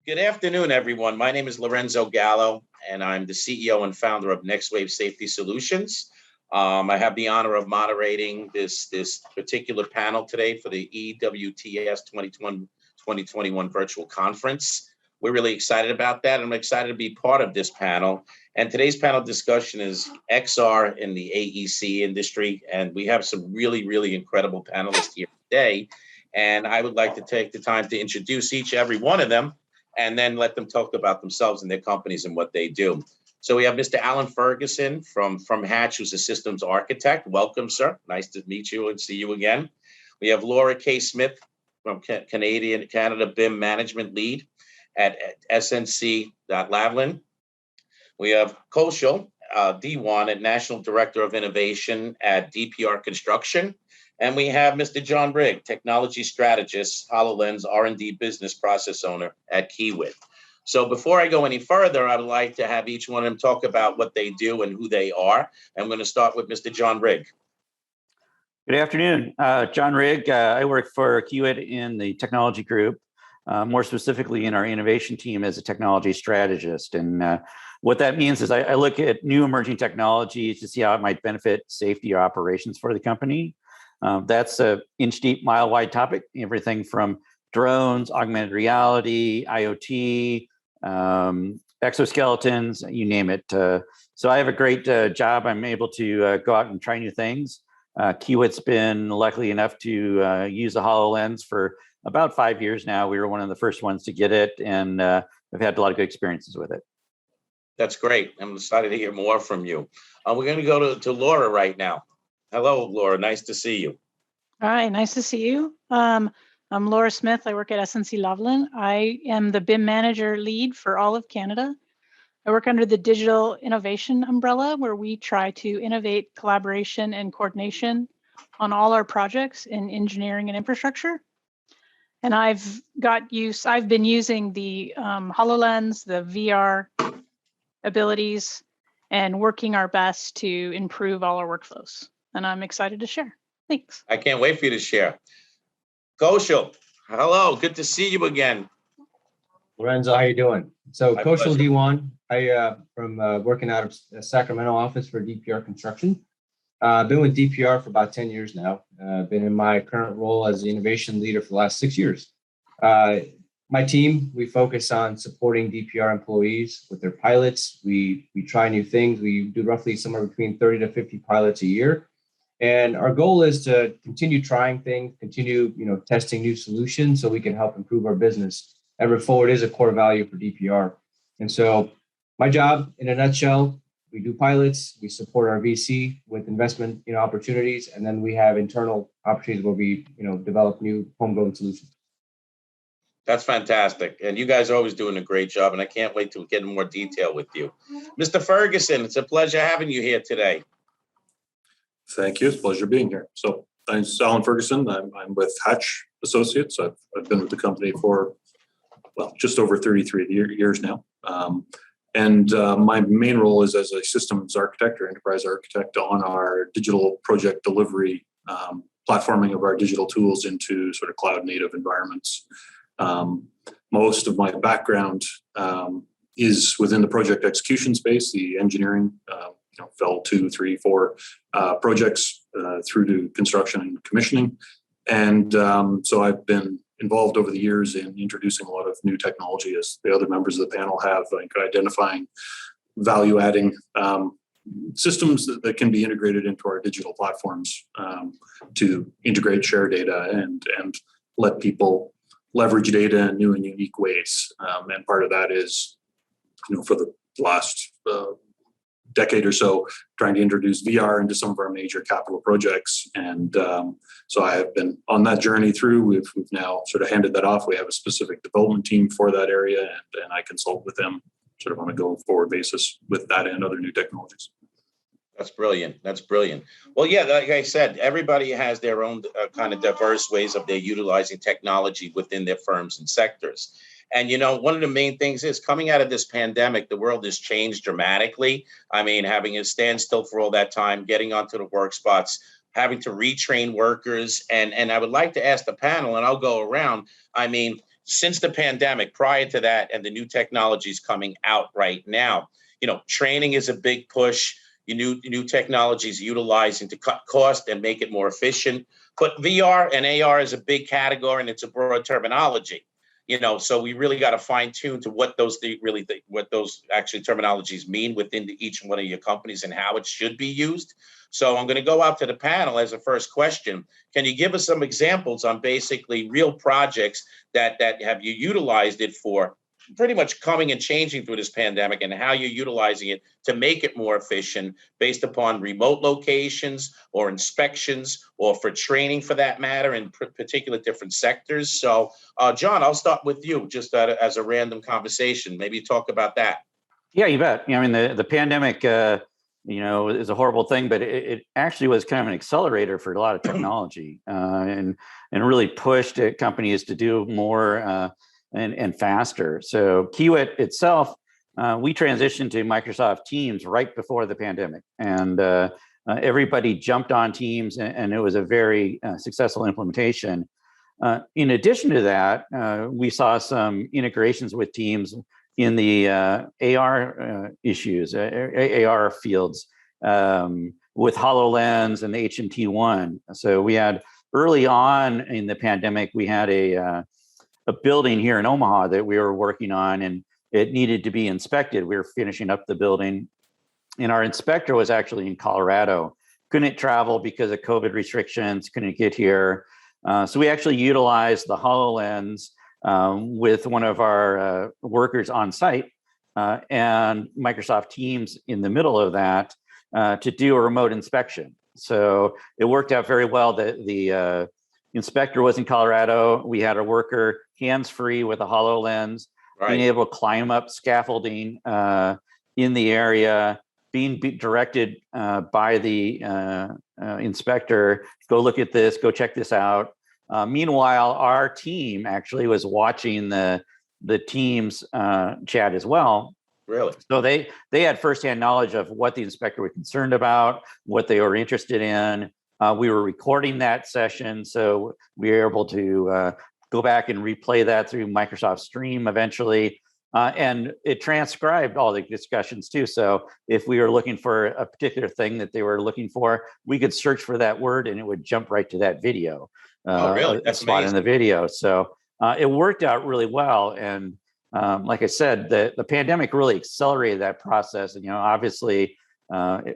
Good afternoon, everyone. My name is Lorenzo Gallo, and I'm the CEO and founder of NextWave Safety Solutions. I have the honor of moderating this particular panel today for the EWTS 2021 virtual conference. We're really excited about that. I'm excited to be part of this panel. And today's panel discussion is XR in the AEC industry. And we have some really incredible panelists here today. And I would like to take the time to introduce every one of them, and then let them talk about themselves and their companies and what they do. So we have Mr. Allan Ferguson from Hatch, who's a systems architect. Welcome, sir. Nice to meet you and see you again. We have Laura K. Smith from Canada BIM Management Lead at SNC-Lavalin. We have Kaushal, Diwan, at National Director of Innovation at DPR Construction. And we have Mr. John Rigg, Technology Strategist, HoloLens R&D Business Process Owner at Kiewit. So before I go any further, I would like to have each one of them talk about what they do and who they are. I'm going to start with Mr. John Rigg. Good afternoon. John Rigg. I work for Kiewit in the technology group, more specifically in our innovation team as a technology strategist. And what that means is I look at new emerging technologies to see how it might benefit safety or operations for the company. That's an inch-deep, mile-wide topic, everything from drones, augmented reality, IoT, exoskeletons, you name it. So I have a great job. I'm able to go out and try new things. Kiewit's been lucky enough to use the HoloLens for about 5 years now. We were one of the first ones to get it, and I've had a lot of good experiences with it. That's great. I'm excited to hear more from you. We're going to go to Laura right now. Hello, Laura. Nice to see you. Hi, nice to see you. I'm Laura Smith. I work at SNC-Lavalin. I am the BIM manager lead for all of Canada. I work under the digital innovation umbrella, where we try to innovate collaboration and coordination on all our projects in engineering and infrastructure. And I've been using the HoloLens, the VR abilities, and working our best to improve all our workflows. And I'm excited to share. Thanks. I can't wait for you to share. Kaushal, hello. Good to see you again. Lorenzo, how you doing? So My Kaushal pleasure. Diwan, from working out of the Sacramento office for DPR Construction. I've been with DPR for about 10 years now. Been in my current role as the innovation leader for the last 6 years. My team, we focus on supporting DPR employees with their pilots. We try new things. We do roughly somewhere between 30 to 50 pilots a year. And our goal is to continue trying things, continue testing new solutions so we can help improve our business. Ever forward is a core value for DPR. And so my job in a nutshell, we do pilots, we support our VC with investment opportunities, and then we have internal opportunities where we develop new homegrown solutions. That's fantastic. And you guys are always doing a great job, and I can't wait to get in more detail with you. Mr. Ferguson, it's a pleasure having you here today. Thank you. It's a pleasure being here. So I'm Allan Ferguson. I'm with Hatch Associates. I've been with the company for, just over 33 years now. My main role is as a systems architect or enterprise architect on our digital project delivery, platforming of our digital tools into sort of cloud native environments. Most of my background is within the project execution space, the engineering, fell 2, 3, 4 projects through to construction and commissioning. And so I've been involved over the years in introducing a lot of new technology, as the other members of the panel have, like identifying value-adding systems that can be integrated into our digital platforms to integrate, share data, and let people leverage data in new and unique ways. And part of that is, for the last decade or so, trying to introduce VR into some of our major capital projects. And so I have been on that journey through. We've now sort of handed that off. We have a specific development team for that area, and I consult with them sort of on a going forward basis with that and other new technologies. That's brilliant. That's brilliant. Well, yeah, like I said, everybody has their own kind of diverse ways of their utilizing technology within their firms and sectors. And, one of the main things is coming out of this pandemic, the world has changed dramatically. I mean, having a standstill for all that time, getting onto the work spots, having to retrain workers. And I would like to ask the panel, and I'll go around. I mean, since the pandemic, prior to that, and the new technologies coming out right now, training is a big push. New technologies utilizing to cut cost and make it more efficient. But VR and AR is a big category, and it's a broad terminology. So we really got to fine tune to what those actually terminologies mean within each one of your companies and how it should be used. So I'm going to go out to the panel as a first question. Can you give us some examples on basically real projects that have you utilized it for, pretty much coming and changing through this pandemic, and how you're utilizing it to make it more efficient based upon remote locations or inspections, or for training for that matter, in particular different sectors? So, John, I'll start with you, just as a random conversation. Maybe talk about that. Yeah, you bet. I mean, the pandemic, is a horrible thing, but it actually was kind of an accelerator for a lot of technology, and really pushed companies to do more and faster. So Kiewit itself, we transitioned to Microsoft Teams right before the pandemic, and everybody jumped on Teams, and it was a very successful implementation. In addition to that, we saw some integrations with Teams in the AR issues, AR fields, with HoloLens and the HMT1. So we had, early on in the pandemic, we had a building here in Omaha that we were working on, and it needed to be inspected. We were finishing up the building, and our inspector was actually in Colorado. Couldn't travel because of COVID restrictions, couldn't get here. So we actually utilized the HoloLens with one of our workers on site, and Microsoft Teams in the middle of that, to do a remote inspection. So it worked out very well. The inspector was in Colorado. We had a worker hands-free with a HoloLens, being able to climb up scaffolding in the area, being directed by the inspector, go look at this, go check this out. Meanwhile, our team actually was watching the Teams chat as well. Really? So they had firsthand knowledge of what the inspector was concerned about, what they were interested in. We were recording that session, so we were able to go back and replay that through Microsoft Stream eventually. And it transcribed all the discussions too. So if we were looking for a particular thing that they were looking for, we could search for that word and it would jump right to that video. Oh, really? That's spot amazing. In the video. So it worked out really well. And like I said, the pandemic really accelerated that process. And, obviously, if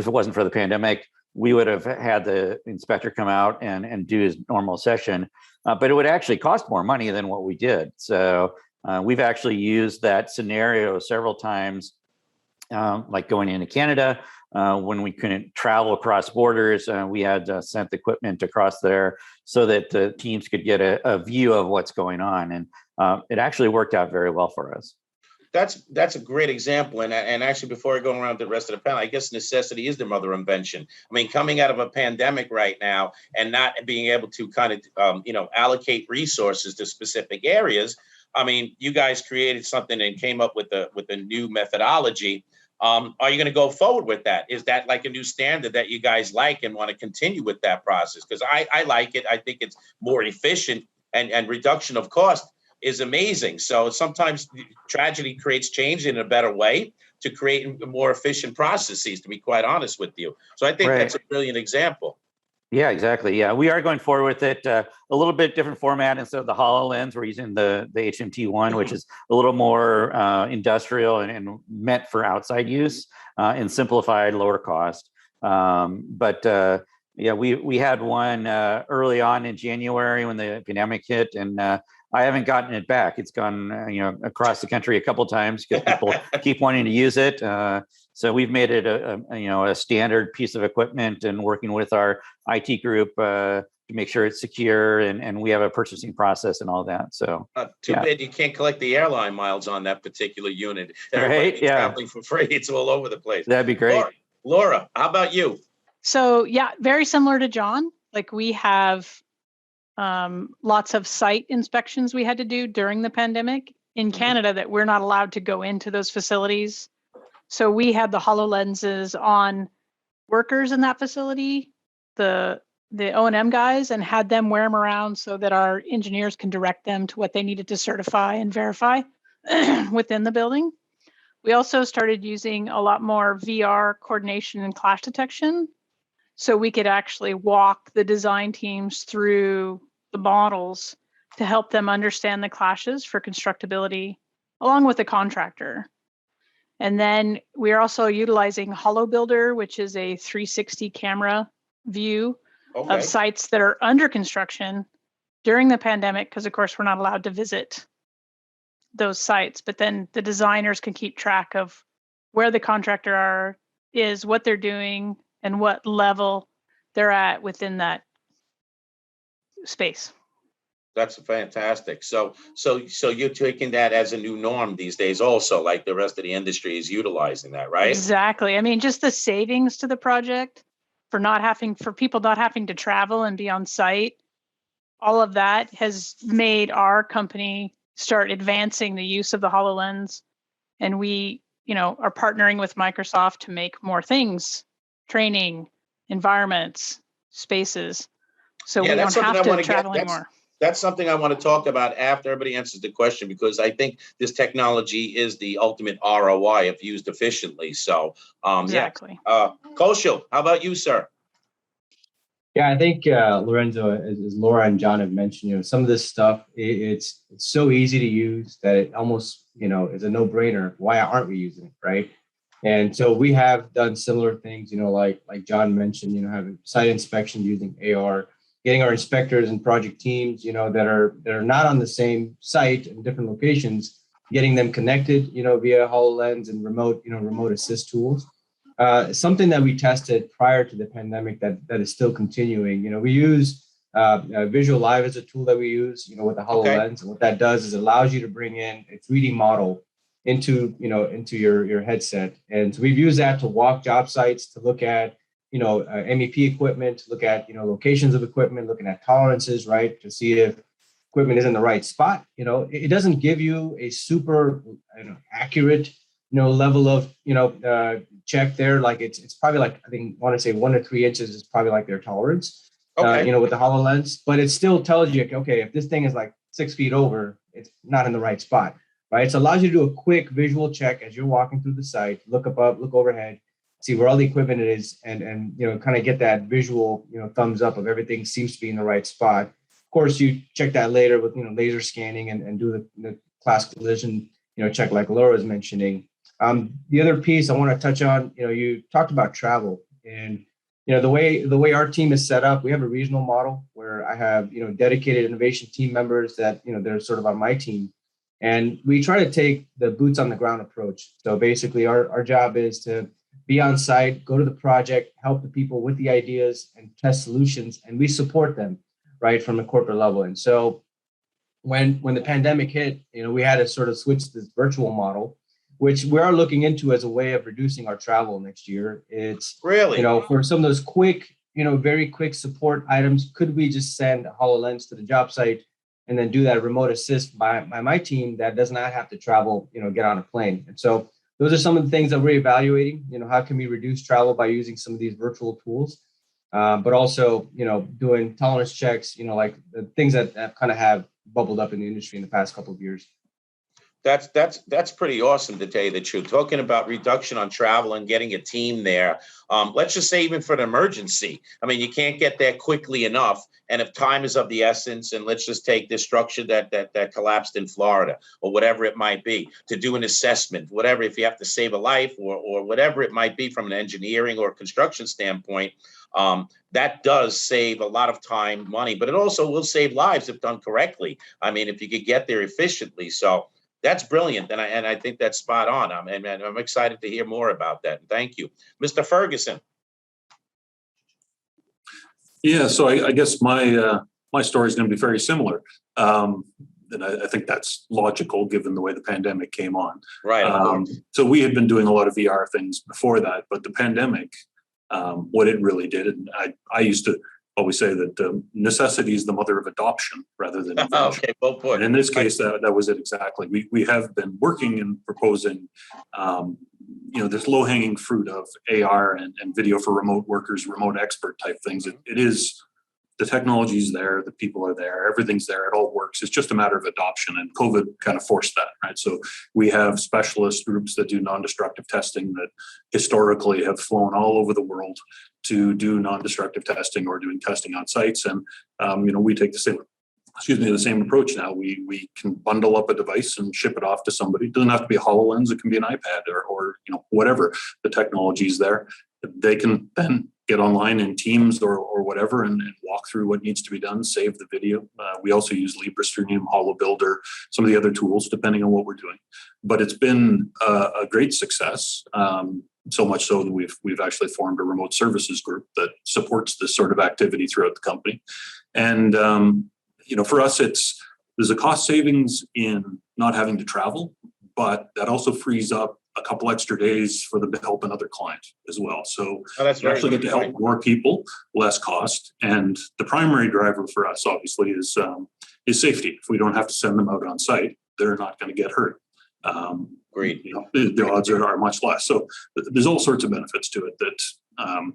it wasn't for the pandemic, we would have had the inspector come out and do his normal session, but it would actually cost more money than what we did. So we've actually used that scenario several times, like going into Canada, when we couldn't travel across borders. We had sent the equipment across there so that the teams could get a view of what's going on. And it actually worked out very well for us. That's a great example. And actually, before I go around the rest of the panel, I guess necessity is the mother of invention. I mean, coming out of a pandemic right now and not being able to kind of, allocate resources to specific areas. I mean, you guys created something and came up with a new methodology. Are you going to go forward with that? Is that like a new standard that you guys like and want to continue with that process? Because I like it. I think it's more efficient, and reduction of cost is amazing. So sometimes tragedy creates change in a better way to create more efficient processes, to be quite honest with you. So I think that's a brilliant example. Yeah, exactly. Yeah, we are going forward with it. A little bit different format. Instead of the HoloLens, we're using the HMT1, which is a little more industrial and meant for outside use, and simplified, lower cost. But we had one early on in January when the pandemic hit, and I haven't gotten it back. It's gone across the country a couple of times because people keep wanting to use it. So we've made it a standard piece of equipment, and working with our IT group to make sure it's secure, and we have a purchasing process and all that. So too bad you can't collect the airline miles on that particular unit. Right? Yeah, traveling for free. It's all over the place. That'd be great. Laura, how about you? So yeah, very similar to John. Like we have lots of site inspections we had to do during the pandemic in Canada that we're not allowed to go into those facilities. So we had the HoloLenses on workers in that facility, the the O&M guys and had them wear them around so that our engineers can direct them to what they needed to certify and verify within the building. We also started using a lot more VR coordination and clash detection, so we could actually walk the design teams through the models to help them understand the clashes for constructability, along with the contractor. And then we're also utilizing HoloBuilder, which is a 360 camera view of sites that are under construction during the pandemic, because of course we're not allowed to visit those sites, but then the designers can keep track of where the contractor is, what they're doing, and what level they're at within that space. That's fantastic. So you're taking that as a new norm these days also, like the rest of the industry is utilizing that, right? Exactly. I mean, just the savings to the project for people not having to travel and be on site, all of that has made our company start advancing the use of the HoloLens. And we, are partnering with Microsoft to make more things, training, environments, spaces. So we don't have to travel anymore. That's something I want to talk about after everybody answers the question, because I think this technology is the ultimate ROI if used efficiently. So, exactly. Yeah. Kaushal, how about you, sir? Yeah, I think Lorenzo, as Laura and John have mentioned, some of this stuff, it's so easy to use that it almost, is a no-brainer. Why aren't we using it, right? And so we have done similar things, like John mentioned, having site inspections using AR, getting our inspectors and project teams, that are not on the same site in different locations, getting them connected, via HoloLens and remote assist tools. Something that we tested prior to the pandemic that is still continuing. We use Visual Live as a tool that we use, with the HoloLens. And what that does is allows you to bring in a 3D model into your headset. And so we've used that to walk job sites, to look at, MEP equipment, to look at, locations of equipment, looking at tolerances, right, to see if equipment is in the right spot. It doesn't give you a super accurate, level of, check there. Like it's probably like, I want to say 1 to 3 inches is probably like their tolerance, with the HoloLens, but it still tells you, okay, if this thing is like 6 feet over, it's not in the right spot, right? So it allows you to do a quick visual check as you're walking through the site, look up, look overhead, see where all the equipment is, and kind of get that visual, thumbs up of everything seems to be in the right spot. Of course, you check that later with, laser scanning and do the class collision, check like Laura was mentioning. The other piece I want to touch on, you talked about travel, and the way our team is set up, we have a regional model where I have dedicated innovation team members that they're sort of on my team, and we try to take the boots on the ground approach. So basically, our job is to be on site, go to the project, help the people with the ideas and test solutions, and we support them right from the corporate level. And so when the pandemic hit, we had to sort of switch this virtual model, which we are looking into as a way of reducing our travel next year. It's really, for some of those quick, very quick support items, could we just send a HoloLens to the job site and then do that remote assist by my team that does not have to travel, get on a plane? And so those are some of the things that we're evaluating. How can we reduce travel by using some of these virtual tools, but also, doing tolerance checks, like the things that kind of have bubbled up in the industry in the past couple of years. That's pretty awesome, to tell you the truth. Talking about reduction on travel and getting a team there. Let's just say even for an emergency. I mean, you can't get there quickly enough. And if time is of the essence, and let's just take this structure that collapsed in Florida or whatever it might be, to do an assessment, whatever, if you have to save a life or whatever it might be from an engineering or construction standpoint, that does save a lot of time, money, but it also will save lives if done correctly. I mean, if you could get there efficiently. So that's brilliant, and I think that's spot on. I'm excited to hear more about that. Thank you, Mr. Ferguson. Yeah, so I guess my story is going to be very similar, and I think that's logical given the way the pandemic came on. Right. So we had been doing a lot of VR things before that, but the pandemic, what it really did, and I used to always say that necessity is the mother of adoption rather than invention. Okay, well put. And in this case, that was it exactly. We have been working and proposing, this low-hanging fruit of AR and video for remote workers, remote expert type things. It is the technology's there, the people are there, everything's there, it all works. It's just a matter of adoption, and COVID kind of forced that, right? So we have specialist groups that do non-destructive testing that historically have flown all over the world to do non-destructive testing or doing testing on sites. And, we take the same approach now. We can bundle up a device and ship it off to somebody. It doesn't have to be a HoloLens. It can be an iPad or whatever. The technology is there. They can then get online in Teams or whatever and walk through what needs to be done, save the video. We also use LibreStream, HoloBuilder, some of the other tools, depending on what we're doing. But it's been a great success, so much so that we've actually formed a remote services group that supports this sort of activity throughout the company. And, for us, there's a cost savings in not having to travel, but that also frees up a couple extra days for them to help another client as well. So you actually get to help more people, less cost. And the primary driver for us, obviously, is safety. If we don't have to send them out on site, they're not going to get hurt. Great. The odds are much less. So there's all sorts of benefits to it that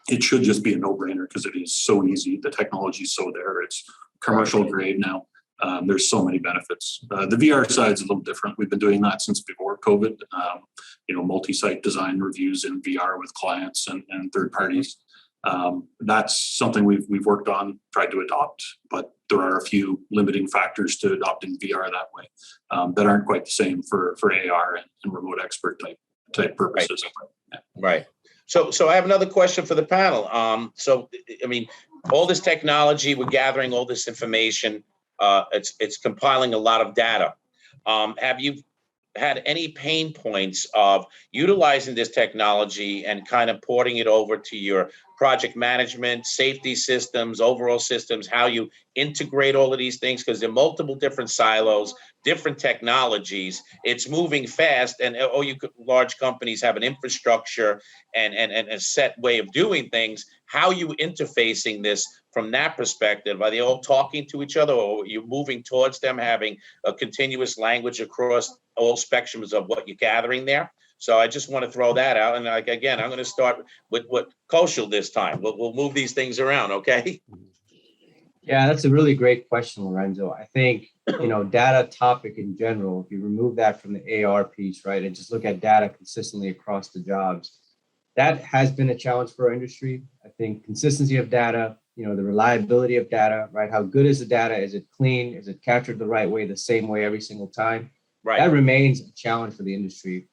it should just be a no-brainer because it is so easy. The technology is so there. It's commercial grade now. There's so many benefits. The VR side is a little different. We've been doing that since before COVID. Multi-site design reviews in VR with clients and third parties. That's something we've worked on, tried to adopt, but there are a few limiting factors to adopting VR that way that aren't quite the same for AR and remote expert type purposes. Right. So I have another question for the panel. All this technology, we're gathering all this information. It's compiling a lot of data. Have you had any pain points of utilizing this technology and kind of porting it over to your project management, safety systems, overall systems, how you integrate all of these things? Because there are multiple different silos, different technologies. It's moving fast, and large companies have an infrastructure and a set way of doing things. How are you interfacing this from that perspective? Are they all talking to each other, or are you moving towards them having a continuous language across all spectrums of what you're gathering there? So I just want to throw that out. And again, I'm going to start with Kaushal this time. We'll move these things around, okay? Yeah, that's a really great question, Lorenzo. I think, data topic in general, if you remove that from the AR piece, right, and just look at data consistently across the jobs, that has been a challenge for our industry. I think consistency of data, the reliability of data, right? How good is the data? Is it clean? Is it captured the right way, the same way every single time? Right. That remains a challenge for the industry.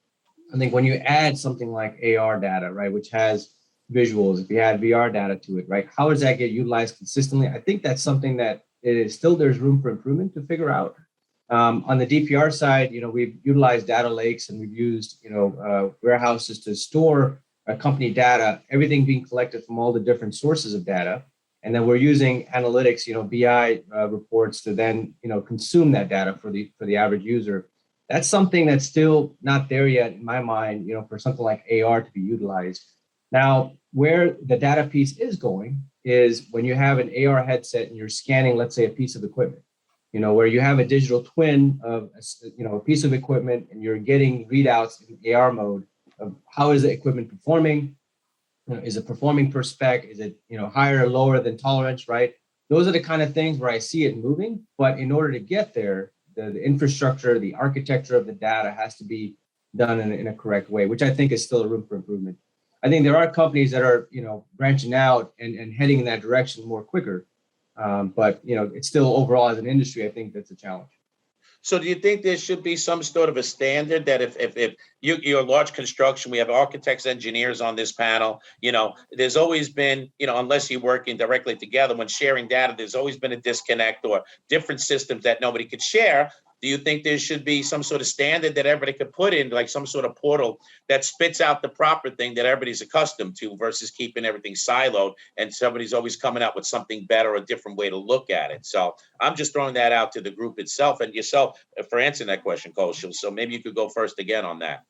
I think when you add something like AR data, right, which has visuals, if you add VR data to it, right, how does that get utilized consistently? I think that's something that there's room for improvement to figure out. On the DPR side, we've utilized data lakes and we've used, warehouses to store company data, everything being collected from all the different sources of data. And then we're using analytics, BI reports to then, consume that data for the average user. That's something that's still not there yet in my mind, for something like AR to be utilized. Now, where the data piece is going is when you have an AR headset and you're scanning, let's say, a piece of equipment, where you have a digital twin of, a piece of equipment and you're getting readouts in AR mode of how is the equipment performing? Is it performing per spec? Is it, higher or lower than tolerance, right? Those are the kind of things where I see it moving, but in order to get there, the infrastructure, the architecture of the data has to be done in a correct way, which I think is still a room for improvement. I think there are companies that are, branching out and heading in that direction more quicker. But, it's still overall as an industry, I think that's a challenge. So do you think there should be some sort of a standard that if you're a large construction, we have architects, engineers on this panel, there's always been, unless you're working directly together, when sharing data, there's always been a disconnect or different systems that nobody could share. Do you think there should be some sort of standard that everybody could put in, like some sort of portal that spits out the proper thing that everybody's accustomed to versus keeping everything siloed and somebody's always coming up with something better, a different way to look at it? So I'm just throwing that out to the group itself and yourself for answering that question, Kaushal. So maybe you could go first again on that.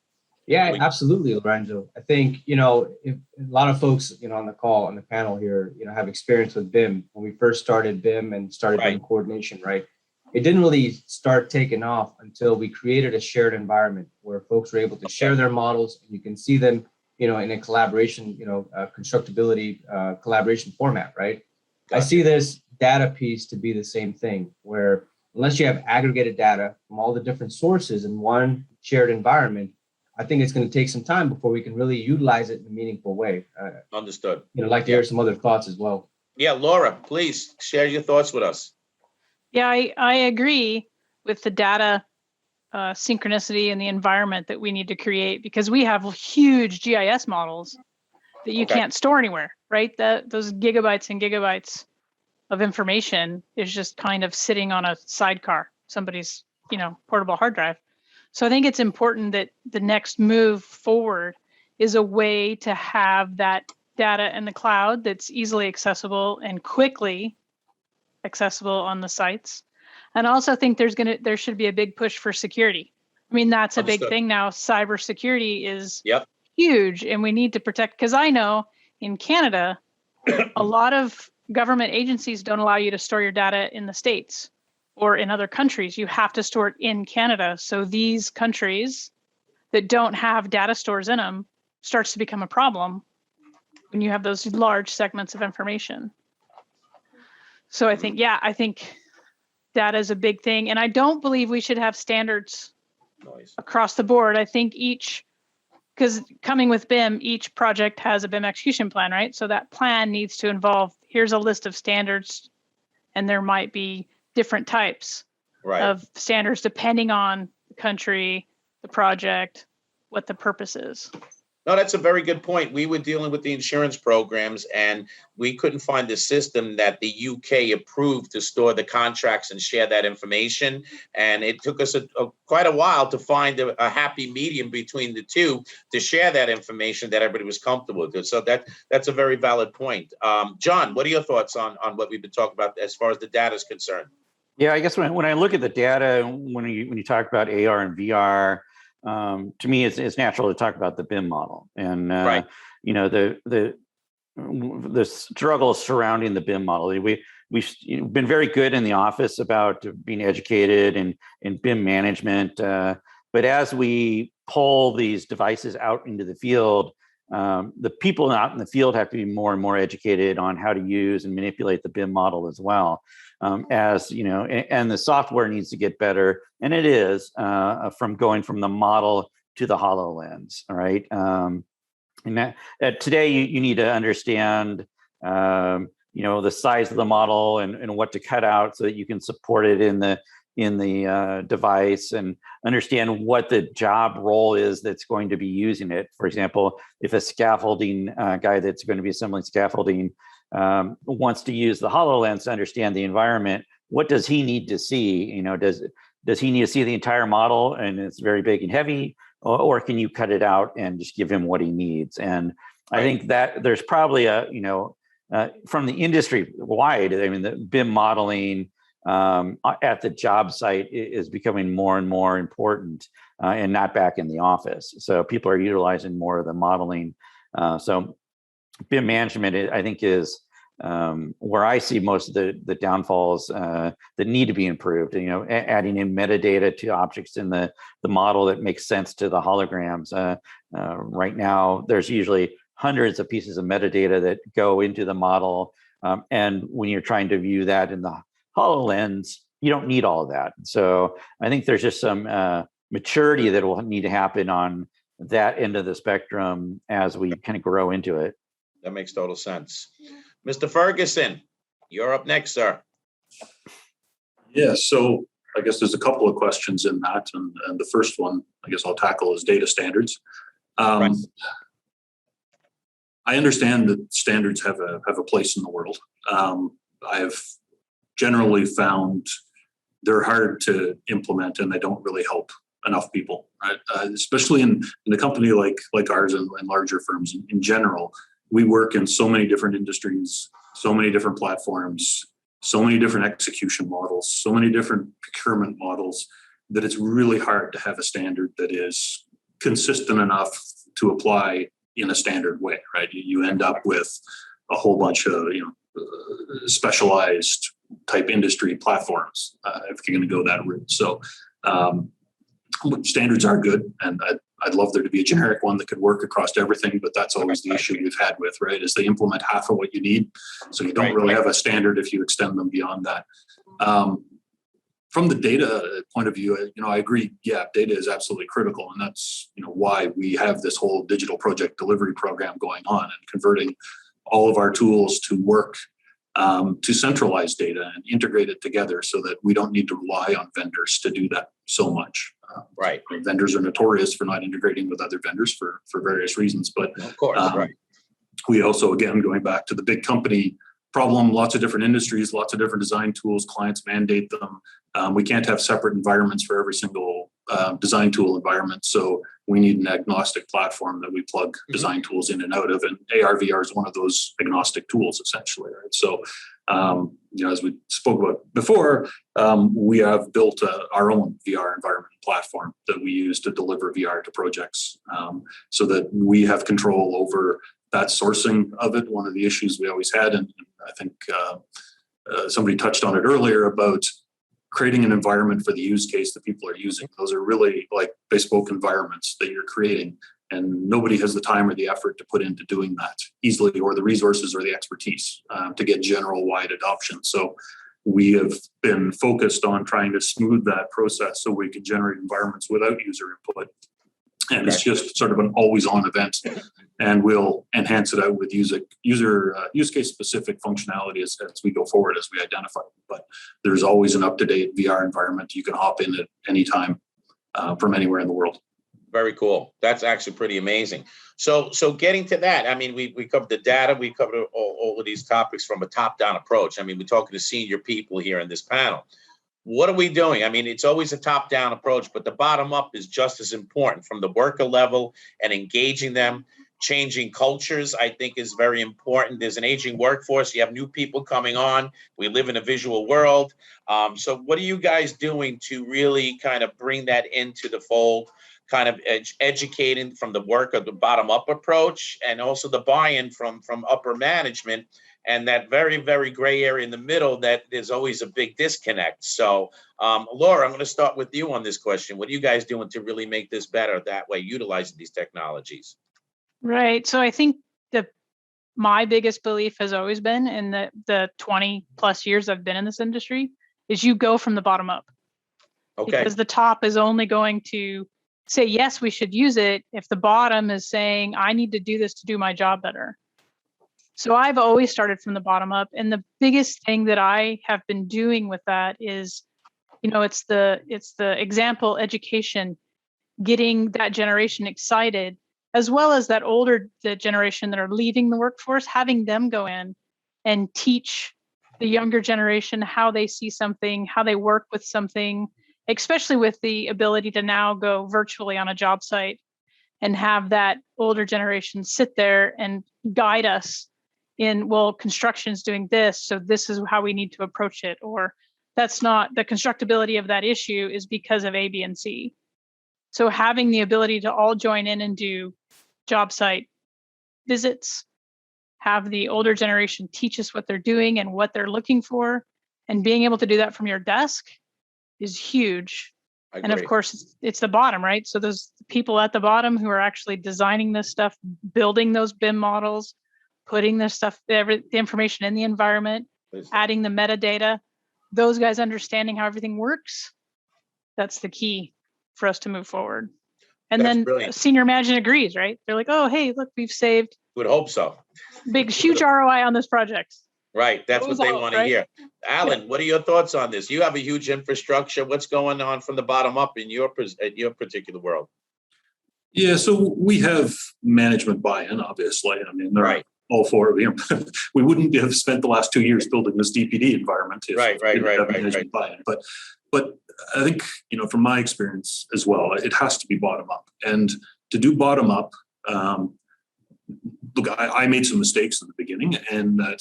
Yeah, absolutely, Lorenzo. I think, if a lot of folks, on the call, on the panel here, have experience with BIM. When we first started BIM and started BIM coordination, right? It didn't really start taking off until we created a shared environment where folks were able to share their models and you can see them, in a collaboration, constructability, collaboration format, right? I see this data piece to be the same thing, where unless you have aggregated data from all the different sources in one shared environment, I think it's going to take some time before we can really utilize it in a meaningful way. Understood. I'd like to hear some other thoughts as well. Yeah, Laura, please share your thoughts with us. Yeah, I agree with the data synchronicity and the environment that we need to create, because we have huge GIS models that you can't store anywhere, right? Those gigabytes and gigabytes of information is just kind of sitting on a sidecar, somebody's, portable hard drive. So I think it's important that the next move forward is a way to have that data in the cloud that's easily accessible and quickly accessible on the sites. And I also think there should be a big push for security. I mean, that's a big thing now. Cybersecurity is huge, and we need to protect, because I know in Canada, a lot of government agencies don't allow you to store your data in the States or in other countries. You have to store it in Canada. So these countries that don't have data stores in them starts to become a problem when you have those large segments of information. So I think data is a big thing. And I don't believe we should have standards across the board. I think because coming with BIM, each project has a BIM execution plan, right? So that plan needs to involve, here's a list of standards, and there might be different types of standards depending on the country, the project, what the purpose is. No, that's a very good point. We were dealing with the insurance programs, and we couldn't find a system that the UK approved to store the contracts and share that information. And it took us quite a while to find a happy medium between the two to share that information that everybody was comfortable with. So that's a very valid point. John, what are your thoughts on what we've been talking about as far as the data is concerned? Yeah, I guess when I look at the data, when you talk about AR and VR, to me, it's natural to talk about the BIM model, and the struggles surrounding the BIM model. We've been very good in the office about being educated in BIM management, but as we pull these devices out into the field, the people out in the field have to be more and more educated on how to use and manipulate the BIM model as well. As you know, and the software needs to get better, and it is from going from the model to the HoloLens. All right, and that today you need to understand, the size of the model and what to cut out so that you can support it in the device, and understand what the job role is that's going to be using it. For example, if a scaffolding guy that's going to be assembling scaffolding wants to use the HoloLens to understand the environment, what does he need to see? Does he need to see the entire model and it's very big and heavy, or can you cut it out and just give him what he needs? And I think that there's probably from the industry wide, I mean, the BIM modeling at the job site is becoming more and more important, and not back in the office. So people are utilizing more of the modeling. So BIM management, I think, is where I see most of the downfalls that need to be improved. Adding in metadata to objects in the model that makes sense to the holograms. Right now, there's usually hundreds of pieces of metadata that go into the model, and when you're trying to view that in the HoloLens, you don't need all of that. So I think there's just some maturity that will need to happen on that end of the spectrum as we kind of grow into it. That makes total sense. Mr. Ferguson, you're up next, sir. Yeah, so I guess there's a couple of questions in that, and the first one I guess I'll tackle is data standards. I understand that standards have a place in the world. I've generally found they're hard to implement, and they don't really help enough people, right? Especially in a company like ours and larger firms in general. We work in so many different industries, so many different platforms, so many different execution models, so many different procurement models, that it's really hard to have a standard that is consistent enough to apply in a standard way, right? You end up with a whole bunch of specialized type industry platforms if you're going to go that route. So standards are good, and I'd love there to be a generic one that could work across everything, but that's always the issue we've had with, right, is they implement half of what you need. So you don't really have a standard if you extend them beyond that. From the data point of view, I agree. Yeah, data is absolutely critical. And that's, why we have this whole digital project delivery program going on and converting all of our tools to work to centralize data and integrate it together so that we don't need to rely on vendors to do that so much. Right. Vendors are notorious for not integrating with other vendors for various reasons. But of course, right. We also, again, going back to the big company problem, lots of different industries, lots of different design tools, clients mandate them. We can't have separate environments for every single design tool environment. So we need an agnostic platform that we plug design tools in and out of. And AR/VR is one of those agnostic tools, essentially. Right? So, as we spoke about before, we have built our own VR environment platform that we use to deliver VR to projects so that we have control over that sourcing of it. One of the issues we always had, and I think somebody touched on it earlier, about creating an environment for the use case that people are using. Those are really like bespoke environments that you're creating, and nobody has the time or the effort to put into doing that easily, or the resources or the expertise to get general wide adoption. So we have been focused on trying to smooth that process so we can generate environments without user input. And it's just sort of an always on event, and we'll enhance it out with use case specific functionality as we go forward, as we identify. But there's always an up-to-date VR environment you can hop in at any time from anywhere in the world. Very cool. That's actually pretty amazing. So getting to that, I mean, we covered the data, we covered all of these topics from a top-down approach. I mean, we're talking to senior people here in this panel. What are we doing? I mean, it's always a top-down approach, but the bottom-up is just as important, from the worker level and engaging them. Changing cultures, I think, is very important. There's an aging workforce. You have new people coming on. We live in a visual world. So what are you guys doing to really kind of bring that into the fold, kind of educating from the work of the bottom-up approach, and also the buy-in from upper management, and that very, very gray area in the middle that there's always a big disconnect. So, Laura, I'm going to start with you on this question. What are you guys doing to really make this better that way, utilizing these technologies? Right. So I think my biggest belief has always been, in the 20 plus years I've been in this industry, is you go from the bottom up. Okay. Because the top is only going to say, yes, we should use it, if the bottom is saying, I need to do this to do my job better. So I've always started from the bottom up. And the biggest thing that I have been doing with that is, it's the example education, getting that generation excited, as well as that the generation that are leaving the workforce, having them go in and teach the younger generation how they see something, how they work with something, especially with the ability to now go virtually on a job site and have that older generation sit there and guide us in, well, construction's doing this, so this is how we need to approach it, or that's not, the constructability of that issue is because of A, B, and C. So having the ability to all join in and do job site visits, have the older generation teach us what they're doing and what they're looking for, and being able to do that from your desk is huge. And of course, it's the bottom, right? So those people at the bottom who are actually designing this stuff, building those BIM models, putting this stuff, the information in the environment, adding the metadata, those guys understanding how everything works, that's the key for us to move forward. And that's then brilliant. Senior management agrees, right? They're like, oh, hey, look, we've saved. Would hope so. Huge ROI on this project. Right. That's what they want to hear. Allan, what are your thoughts on this? You have a huge infrastructure. What's going on from the bottom up in your particular world? Yeah, so we have management buy-in, obviously. I mean, they're all for it. We wouldn't have spent the last 2 years building this DPD environment if we didn't have management buy-in. But I think, from my experience as well, it has to be bottom up. And to do bottom up, look, I made some mistakes in the beginning, and that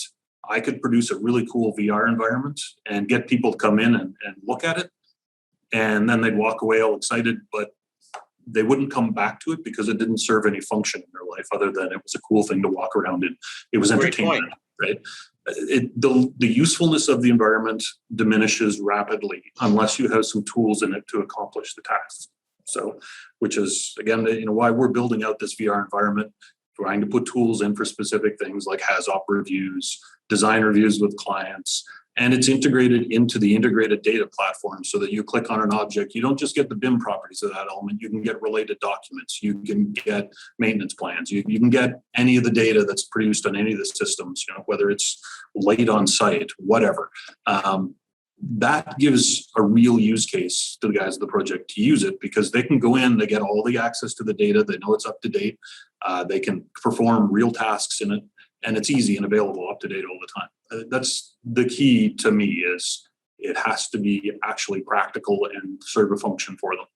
I could produce a really cool VR environment and get people to come in and look at it. And then they'd walk away all excited, but they wouldn't come back to it because it didn't serve any function in their life other than it was a cool thing to walk around in. It was entertainment, right? The usefulness of the environment diminishes rapidly unless you have some tools in it to accomplish the task. So, which is again, why we're building out this VR environment, trying to put tools in for specific things like HAZOP reviews, design reviews with clients, and it's integrated into the integrated data platform so that you click on an object, you don't just get the BIM properties of that element, you can get related documents, you can get maintenance plans, you can get any of the data that's produced on any of the systems, whether it's laid on site, whatever. That gives a real use case to the guys of the project to use it, because they can go in, they get all the access to the data, they know it's up to date, they can perform real tasks in it, and it's easy and available up to date all the time. That's the key to me, is it has to be actually practical and serve a function for them.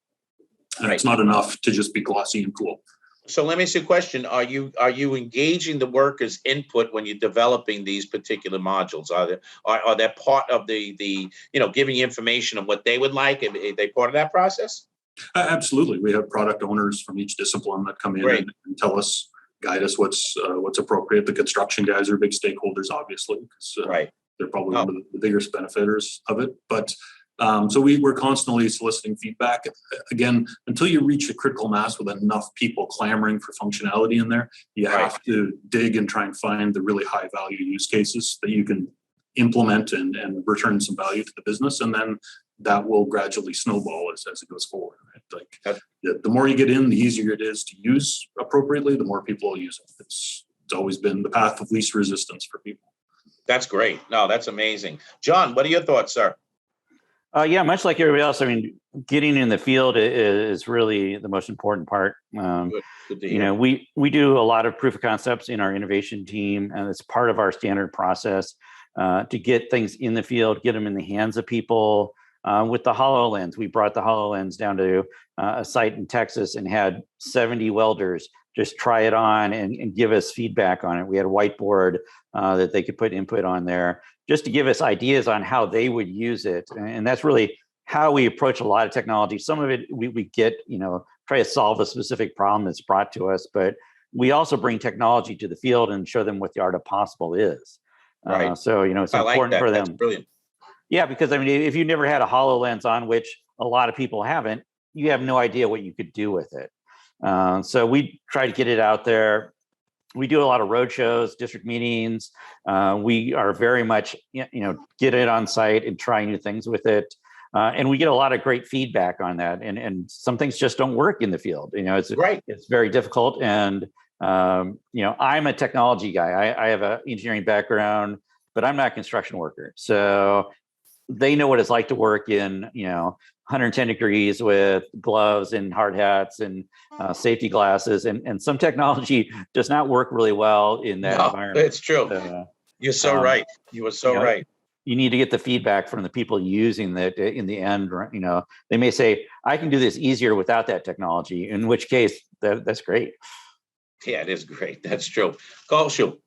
And It's not enough to just be glossy and cool. So let me ask you a question. Are you engaging the workers' input when you're developing these particular modules? Are they part of the giving you information of what they would like? Are they part of that process? Absolutely. We have product owners from each discipline that come in and tell us, guide us what's appropriate. The construction guys are big stakeholders, obviously, because they're probably one of the biggest benefiters of it. But so we're constantly soliciting feedback. Again, until you reach a critical mass with enough people clamoring for functionality in there, you have to dig and try and find the really high value use cases that you can implement and return some value to the business. And then that will gradually snowball as it goes forward. Right? Like the more you get in, the easier it is to use appropriately, the more people will use it. It's always been the path of least resistance for people. That's great. No, that's amazing. John, what are your thoughts, sir? Yeah, much like everybody else, I mean, getting in the field is really the most important part. Good to hear. We do a lot of proof of concepts in our innovation team, and it's part of our standard process to get things in the field, get them in the hands of people. With the HoloLens, we brought the HoloLens down to a site in Texas and had 70 welders just try it on and give us feedback on it. We had a whiteboard that they could put input on there, just to give us ideas on how they would use it. And that's really how we approach a lot of technology. Some of it we get, try to solve a specific problem that's brought to us, but we also bring technology to the field and show them what the art of possible is. Right. So, it's important for them. That's brilliant. Yeah, because I mean, if you never had a HoloLens on, which a lot of people haven't, you have no idea what you could do with it. So we try to get it out there. We do a lot of road shows, district meetings. We are very much, get it on site and try new things with it. And we get a lot of great feedback on that. And some things just don't work in the field. It's very difficult. And, I'm a technology guy. I have an engineering background, but I'm not a construction worker. So they know what it's like to work in, 110 degrees with gloves and hard hats and safety glasses. And some technology does not work really well in that environment. It's true. You're so right. You are so right. You need to get the feedback from the people using that in the end. They may say, I can do this easier without that technology, in which case that's great. Yeah, it is great. That's true. Kaushal.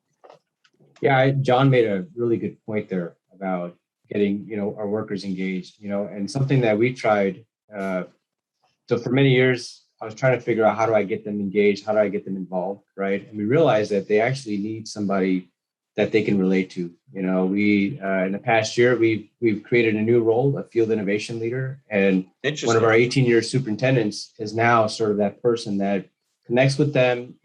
Yeah, John made a really good point there about getting, our workers engaged, and something that we tried. So for many years, I was trying to figure out, how do I get them engaged? How do I get them involved? Right. And we realized that they actually need somebody that they can relate to. We, in the past year, we've created a new role, a field innovation leader. And one of our 18-year superintendents is now sort of that person that connects with them,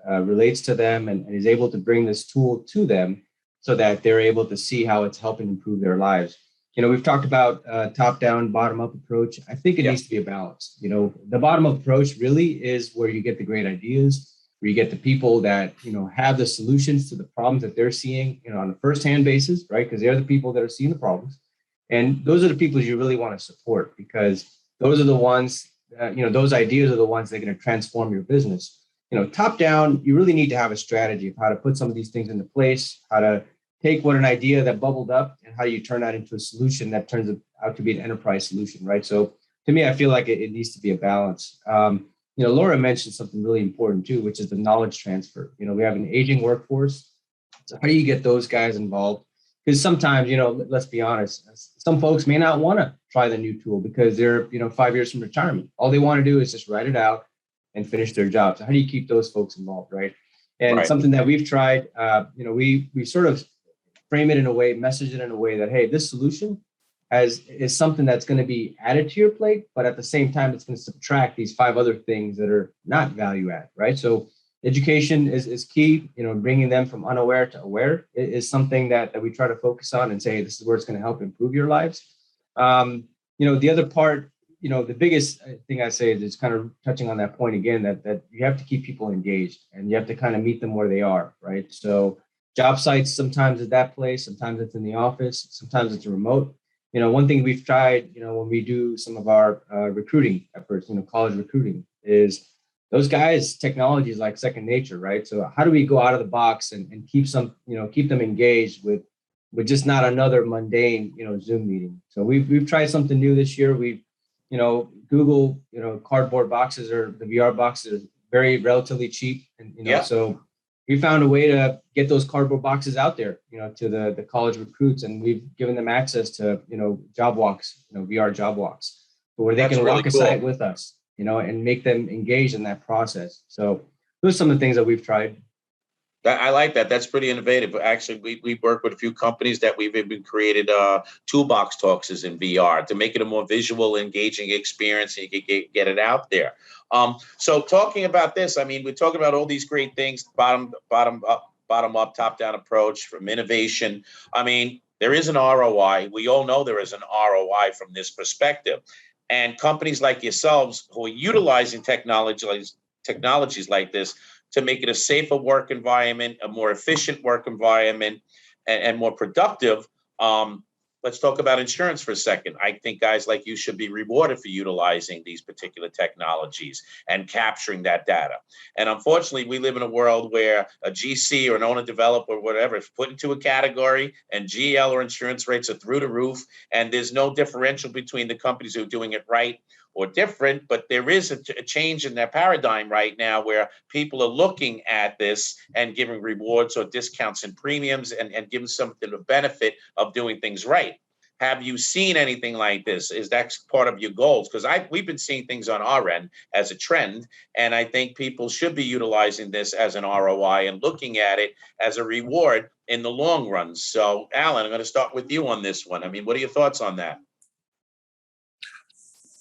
relates to them, and is able to bring this tool to them so that they're able to see how it's helping improve their lives. We've talked about top-down, bottom-up approach. I think it needs to be a balance. The bottom-up approach really is where you get the great ideas, where you get the people that, have the solutions to the problems that they're seeing, on a first-hand basis, right? Because they're the people that are seeing the problems. And those are the people you really want to support, because those are the ones, those ideas are the ones that are going to transform your business. Top down, you really need to have a strategy of how to put some of these things into place, how to take what an idea that bubbled up and how you turn that into a solution that turns out to be an enterprise solution, right? So to me, I feel like it needs to be a balance. Laura mentioned something really important too, which is the knowledge transfer. We have an aging workforce. So how do you get those guys involved? Because sometimes, let's be honest, some folks may not want to try the new tool because they're, 5 years from retirement. All they want to do is just write it out and finish their job. So how do you keep those folks involved, right? And something that we've tried, we sort of frame it in a way, message it in a way that, hey, this solution is something that's going to be added to your plate, but at the same time, it's going to subtract these 5 other things that are not value add, right? So education is key. Bringing them from unaware to aware is something that we try to focus on and say, this is where it's going to help improve your lives. The other part, the biggest thing I say is kind of touching on that point again, that you have to keep people engaged and you have to kind of meet them where they are, right? So job sites, sometimes at that place, sometimes it's in the office, sometimes it's remote. One thing we've tried, when we do some of our recruiting efforts, college recruiting, is those guys, technology is like second nature, right? So how do we go out of the box and keep them engaged with just not another mundane, Zoom meeting? So we've tried something new this year. We've, Google, cardboard boxes or the VR boxes are very relatively cheap, and so we found a way to get those cardboard boxes out there, to the college recruits, and we've given them access to, job walks, VR job walks, where they can walk a site with us, and make them engaged in that process. So those are some of the things that we've tried. I like that. That's pretty innovative. Actually, we work with a few companies that we've even created toolbox talks in VR to make it a more visual, engaging experience, and you can get it out there. So talking about this, I mean, we're talking about all these great things, bottom up, top down approach from innovation. I mean, there is an ROI. We all know there is an ROI from this perspective. And companies like yourselves who are utilizing technologies like this to make it a safer work environment, a more efficient work environment, and more productive. Let's talk about insurance for a second. I think guys like you should be rewarded for utilizing these particular technologies and capturing that data. And unfortunately, we live in a world where a GC or an owner developer or whatever is put into a category, and GL or insurance rates are through the roof, and there's no differential between the companies who are doing it right or different, but there is a change in their paradigm right now where people are looking at this and giving rewards or discounts and premiums and giving something the benefit of doing things right. Have you seen anything like this? Is that part of your goals? Because we've been seeing things on our end as a trend, and I think people should be utilizing this as an ROI and looking at it as a reward in the long run. So, Allan, I'm going to start with you on this one. I mean, what are your thoughts on that?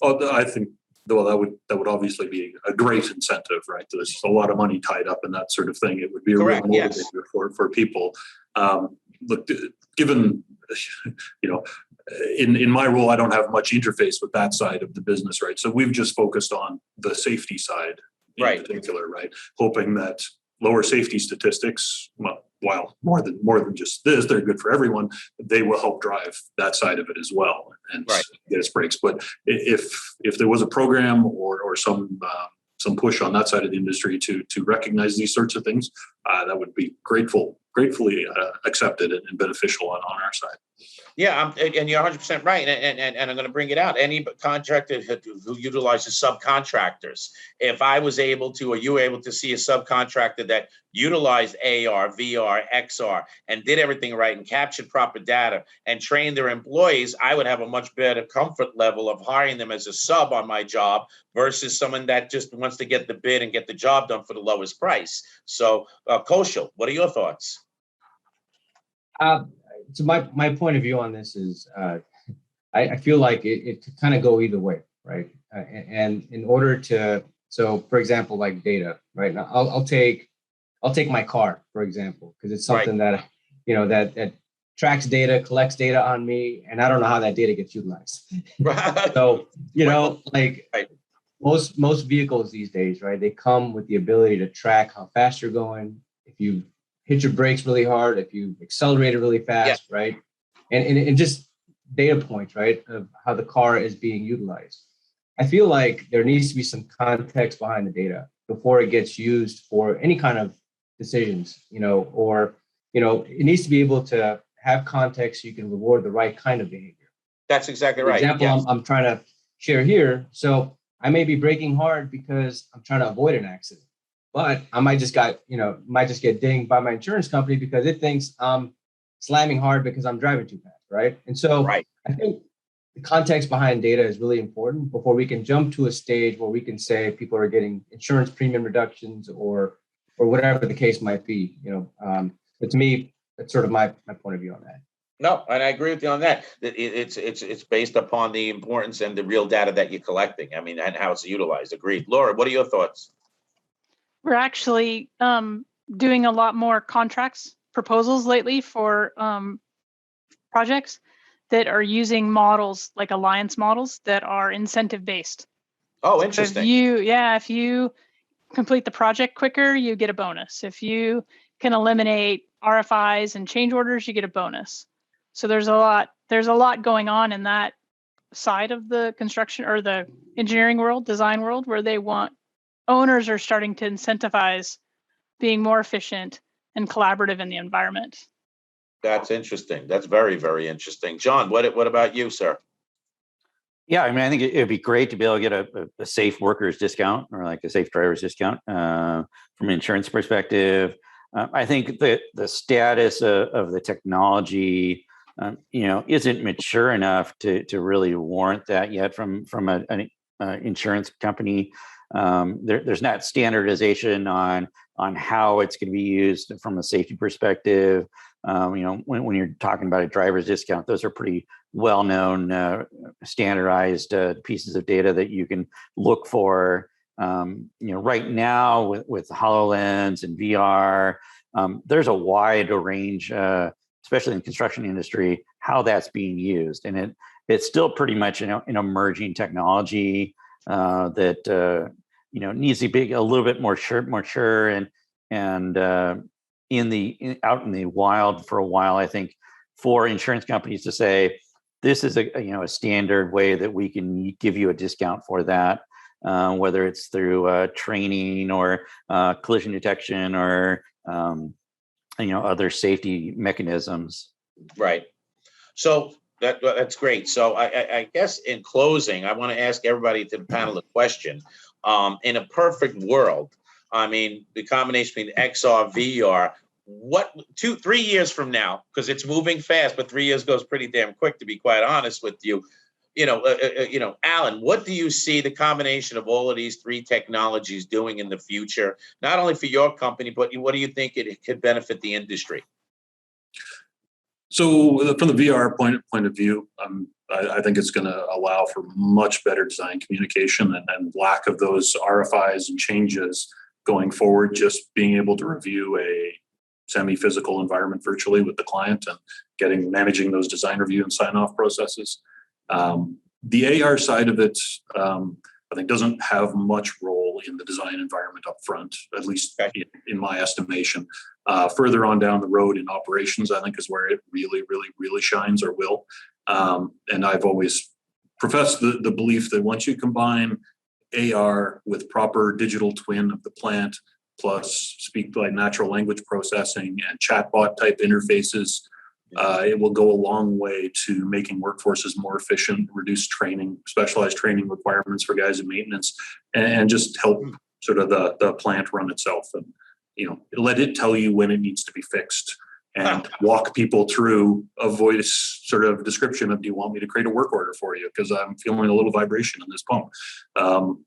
Oh, I think, well, that would obviously be a great incentive, right? There's a lot of money tied up in that sort of thing. It would be a real motivator for people. Look, given, in my role, I don't have much interface with that side of the business, right? So we've just focused on the safety side in particular, right? Hoping that lower safety statistics, while more than just this, they're good for everyone. They will help drive that side of it as well and get us breaks. But if there was a program or some push on that side of the industry to recognize these sorts of things, that would be gratefully accepted and beneficial on our side. Yeah, and you're 100% right, and I'm going to bring it out. Any contractor who utilizes subcontractors, if I was able to, or you were able to see a subcontractor that utilized AR, VR, XR, and did everything right and captured proper data and trained their employees, I would have a much better comfort level of hiring them as a sub on my job versus someone that just wants to get the bid and get the job done for the lowest price. So, Kaushal, what are your thoughts? So my point of view on this is I feel like it could kind of go either way, right? And in order to, so for example, like data, right? Now I'll take my car, for example, because it's something that, that tracks data, collects data on me, and I don't know how that data gets utilized. So, most vehicles these days, right? They come with the ability to track how fast you're going, if you hit your brakes really hard, if you accelerated really fast, right? And just data points, right, of how the car is being utilized. I feel like there needs to be some context behind the data before it gets used for any kind of decisions, or, it needs to be able to have context so you can reward the right kind of behavior. That's exactly right. For example, I'm trying to share here. So I may be braking hard because I'm trying to avoid an accident. But I might just get dinged by my insurance company because it thinks I'm slamming hard because I'm driving too fast, right? And so I think the context behind data is really important before we can jump to a stage where we can say people are getting insurance premium reductions or whatever the case might be. But to me, that's sort of my point of view on that. No, and I agree with you on that. It's based upon the importance and the real data that you're collecting. I mean, and how it's utilized. Agreed. Laura, what are your thoughts? We're actually doing a lot more contracts proposals lately for projects that are using models like alliance models that are incentive based. Oh, interesting. If you complete the project quicker, you get a bonus. If you can eliminate RFIs and change orders, you get a bonus. So there's a lot going on in that side of the construction or the engineering world, design world, where owners are starting to incentivize being more efficient and collaborative in the environment. That's interesting. That's very, very interesting. John, what about you, sir? Yeah, I mean, I think it'd be great to be able to get a safe workers discount or like a safe drivers discount from an insurance perspective. I think that the status of the technology, isn't mature enough to really warrant that yet from an insurance company. There's not standardization on how it's going to be used from a safety perspective. When you're talking about a driver's discount, those are pretty well-known, standardized pieces of data that you can look for. Right now with HoloLens and VR, there's a wide range, especially in the construction industry, how that's being used, and it's still pretty much an emerging technology that needs to be a little bit more mature and out in the wild for a while. I think for insurance companies to say this is a standard way that we can give you a discount for that, whether it's through training or collision detection or other safety mechanisms. Right. So that's great. So I guess in closing, I want to ask everybody to the panel a question. In a perfect world, I mean, the combination between XR, VR, what 2-3 years from now, because it's moving fast, but 3 years goes pretty damn quick, to be quite honest with you. Allan, what do you see the combination of all of these three technologies doing in the future, not only for your company, but what do you think it could benefit the industry? So from the VR point of view, I think it's going to allow for much better design communication and lack of those RFIs and changes going forward. Just being able to review a semi-physical environment virtually with the client and managing those design review and sign-off processes. The AR side of it, I think, doesn't have much role in the design environment up front, at least in my estimation. Further on down the road in operations, I think, is where it really, really, really shines or will. And I've always professed the belief that once you combine AR with proper digital twin of the plant, plus speak like natural language processing and chatbot type interfaces, it will go a long way to making workforces more efficient, reduce training, specialized training requirements for guys in maintenance, and just help sort of the plant run itself. And, let it tell you when it needs to be fixed and walk people through a voice sort of description of, do you want me to create a work order for you? Because I'm feeling a little vibration in this pump.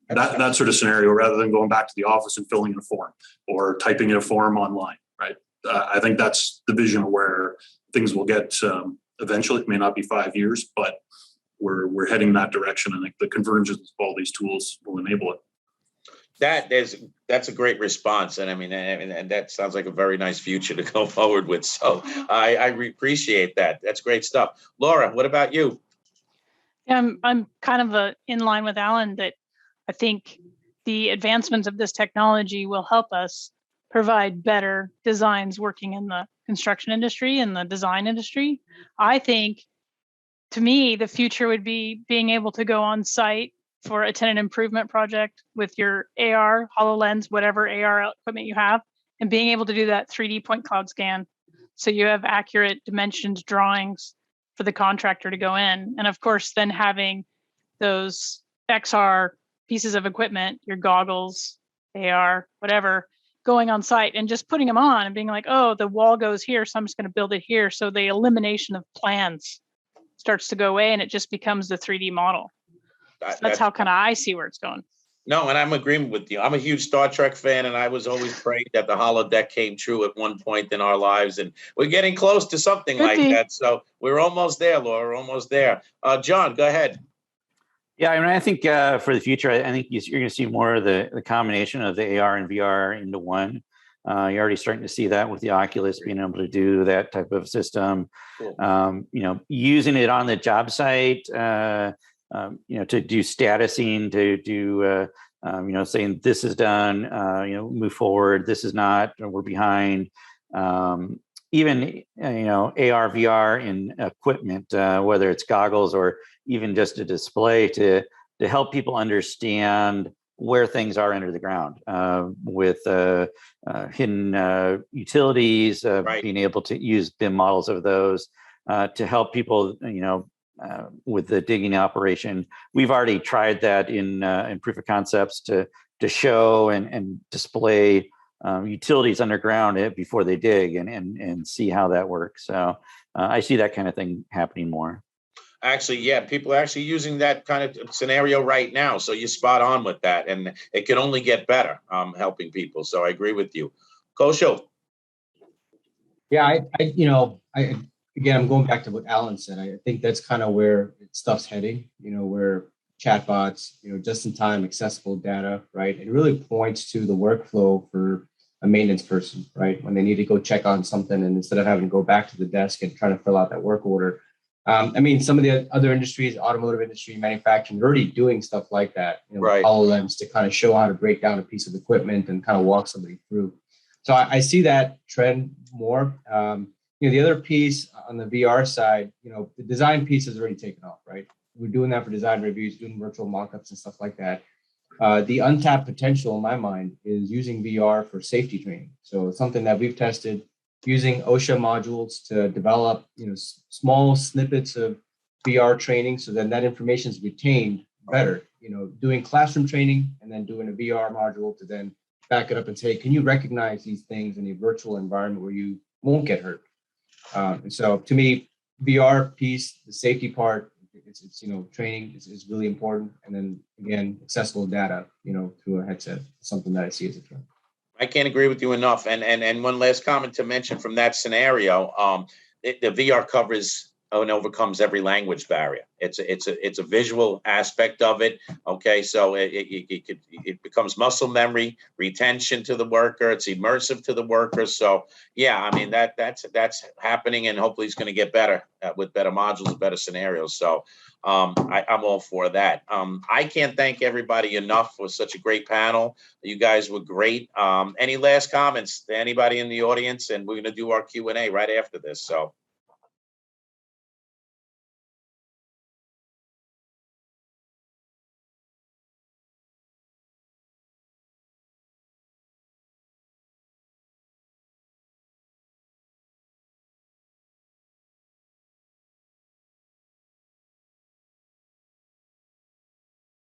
That sort of scenario, rather than going back to the office and filling in a form or typing in a form online, right? I think that's the vision of where things will get eventually. It may not be 5 years, but we're heading that direction. I think the convergence of all these tools will enable it. That's a great response, and I mean, and that sounds like a very nice future to go forward with. So I appreciate that. That's great stuff. Laura, what about you? I'm kind of in line with Allan that I think the advancements of this technology will help us provide better designs working in the construction industry and the design industry. I think, to me, the future would be being able to go on site for a tenant improvement project with your AR, HoloLens, whatever AR equipment you have, and being able to do that 3D point cloud scan. So you have accurate dimensions drawings for the contractor to go in. And of course, then having those XR pieces of equipment, your goggles, AR, whatever, going on site and just putting them on and being like, oh, the wall goes here, so I'm just going to build it here. So the elimination of plans starts to go away and it just becomes the 3D model. That's how kind of I see where it's going. No, and I'm agreeing with you. I'm a huge Star Trek fan, and I was always praying that the holodeck came true at one point in our lives, and we're getting close to something Could like be. that. So we're almost there, Laura. We're almost there. John, go ahead. Yeah, I mean, I think for the future, I think you're going to see more of the combination of the AR and VR into one. You're already starting to see that with the Oculus being able to do that type of system. Cool. Using it on the job site, to do statusing, to do, saying this is done, move forward, this is not, we're behind. Even AR, VR in equipment, whether it's goggles or even just a display to help people understand where things are under the ground with hidden utilities, Right. being able to use BIM models of those to help people, with the digging operation. We've already tried that in proof of concepts to show and display utilities underground before they dig and see how that works. So I see that kind of thing happening more. Actually, yeah, people are actually using that kind of scenario right now. So you're spot on with that, and it can only get better helping people. So I agree with you. Kaushal. Yeah, again, I'm going back to what Allan said. I think that's kind of where stuff's heading, where chatbots, just in time accessible data, right? It really points to the workflow for a maintenance person, right? When they need to go check on something, and instead of having to go back to the desk and trying to fill out that work order. Some of the other industries, automotive industry, manufacturing, are already doing stuff like that, Right. HoloLens to kind of show how to break down a piece of equipment and kind of walk somebody through. So I see that trend more. The other piece on the VR side, the design piece has already taken off, right? We're doing that for design reviews, doing virtual mock-ups and stuff like that. The untapped potential in my mind is using VR for safety training. So it's something that we've tested using OSHA modules to develop, small snippets of VR training so that information is retained better, doing classroom training and then doing a VR module to then back it up and say, can you recognize these things in a virtual environment where you won't get hurt? And so to me, VR piece, the safety part, it's training is really important. And then again, accessible data, through a headset, something that I see as a trend. I can't agree with you enough. And one last comment to mention from that scenario, the VR covers and overcomes every language barrier. It's a visual aspect of it. Okay, so it becomes muscle memory, retention to the worker. It's immersive to the worker. So yeah, I mean that's happening, and hopefully it's going to get better with better modules, better scenarios. So I'm all for that. I can't thank everybody enough for such a great panel. You guys were great. Any last comments to anybody in the audience? And we're going to do our Q&A right after this. So.